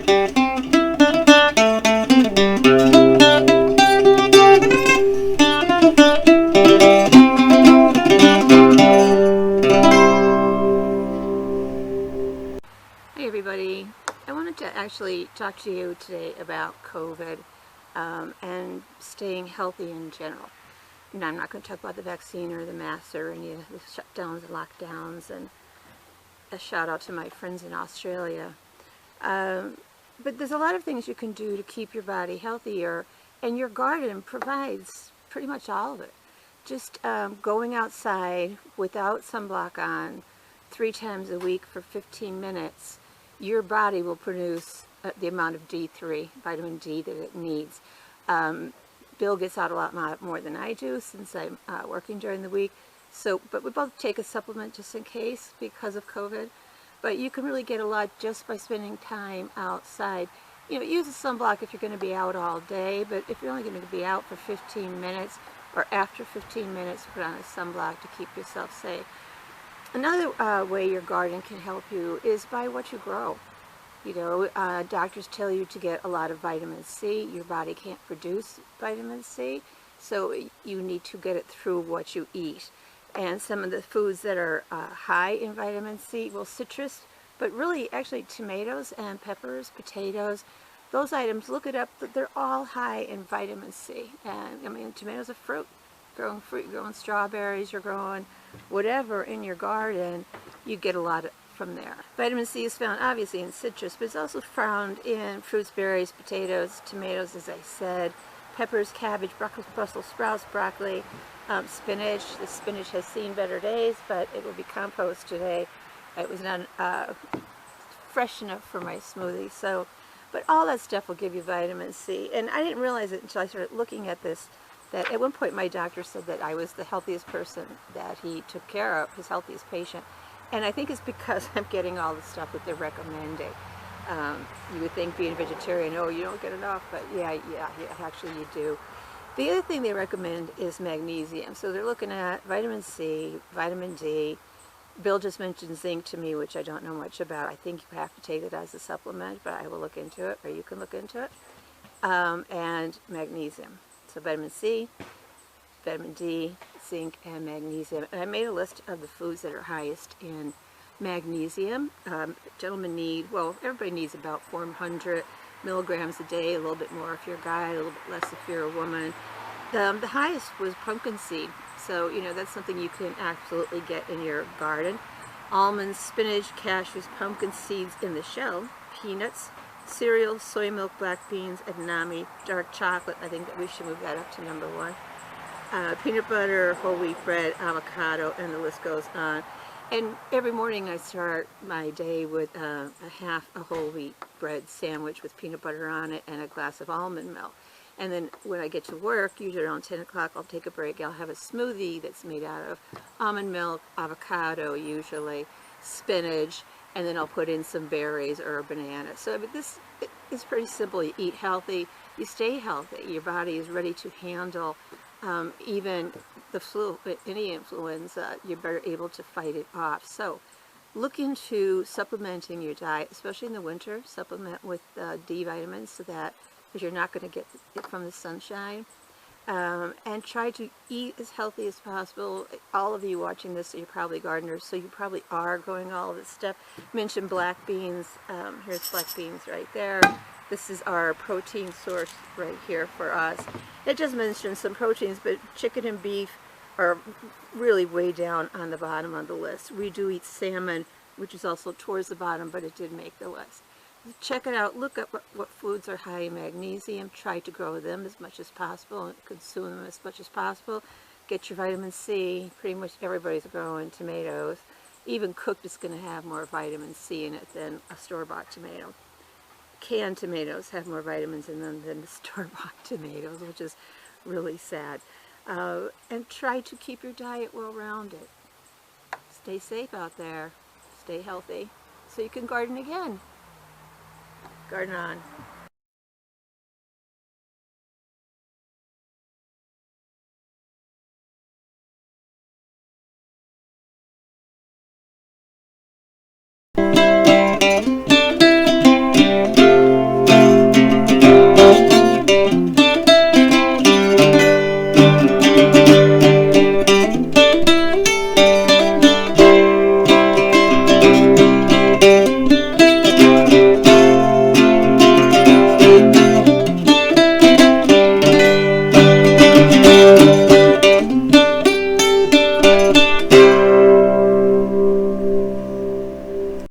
Hey everybody, I wanted to actually talk to you today about COVID and staying healthy in general. You know, I'm not going to talk about the vaccine or the masks or any of the shutdowns and lockdowns, and a shout out to my friends in Australia. But there's a lot of things you can do to keep your body healthier, and your garden provides pretty much all of it. Just going outside without sunblock on 3 times a week for 15 minutes, your body will produce the amount of D3, vitamin D, that it needs. Bill gets out a lot more than I do since I'm working during the week. But we both take a supplement just in case because of COVID. But you can really get a lot just by spending time outside. You know, use a sunblock if you're going to be out all day, but if you're only going to be out for 15 minutes or after 15 minutes, put on a sunblock to keep yourself safe. Another way your garden can help you is by what you grow. You know, doctors tell you to get a lot of vitamin C. Your body can't produce vitamin C, so you need to get it through what you eat. And some of the foods that are high in vitamin C, well, citrus, but really actually tomatoes and peppers, potatoes, those items, look it up, they're all high in vitamin C. And I mean, tomatoes are fruit. Growing fruit, you're growing strawberries, you're growing whatever in your garden, you get a lot from there. Vitamin C is found obviously in citrus, but it's also found in fruits, berries, potatoes, tomatoes, as I said, peppers, cabbage, Brussels sprouts, broccoli, spinach. The spinach has seen better days, but it will be compost today. It was not fresh enough for my smoothie. But all that stuff will give you vitamin C. And I didn't realize it until I started looking at this, that at one point my doctor said that I was the healthiest person that he took care of, his healthiest patient. And I think it's because I'm getting all the stuff that they're recommending. You would think being vegetarian, oh, you don't get enough, but yeah, actually you do. The other thing they recommend is magnesium. So they're looking at vitamin C, vitamin D. Bill just mentioned zinc to me, which I don't know much about. I think you have to take it as a supplement, but I will look into it, or you can look into it. And magnesium. So vitamin C, vitamin D, zinc, and magnesium. And I made a list of the foods that are highest in magnesium. Gentlemen need, well, everybody needs about 400 milligrams a day, a little bit more if you're a guy, a little bit less if you're a woman. The highest was pumpkin seed. So, you know, that's something you can absolutely get in your garden. Almonds, spinach, cashews, pumpkin seeds in the shell, peanuts, cereal, soy milk, black beans, edamame, dark chocolate. I think that we should move that up to number 1. Peanut butter, whole wheat bread, avocado, and the list goes on. And every morning I start my day with half a whole wheat bread sandwich with peanut butter on it and a glass of almond milk. And then when I get to work, usually around 10 o'clock, I'll take a break. I'll have a smoothie that's made out of almond milk, avocado usually, spinach, and then I'll put in some berries or a banana. So I mean, this is pretty simple. You eat healthy, you stay healthy. Your body is ready to handle even the flu, any influenza. You're better able to fight it off. So look into supplementing your diet, especially in the winter. Supplement with D vitamins so that, because you're not going to get it from the sunshine. And try to eat as healthy as possible. All of you watching this, you're probably gardeners, so you probably are growing all of this stuff. Mention black beans. Here's black beans right there. This is our protein source right here for us. It just mentions some proteins, but chicken and beef are really way down on the bottom of the list. We do eat salmon, which is also towards the bottom, but it did make the list. Check it out. Look up what foods are high in magnesium. Try to grow them as much as possible and consume them as much as possible. Get your vitamin C. Pretty much everybody's growing tomatoes. Even cooked is going to have more vitamin C in it than a store-bought tomato. Canned tomatoes have more vitamins in them than the store-bought tomatoes, which is really sad. And try to keep your diet well-rounded. Stay safe out there. Stay healthy so you can garden again. Garden on.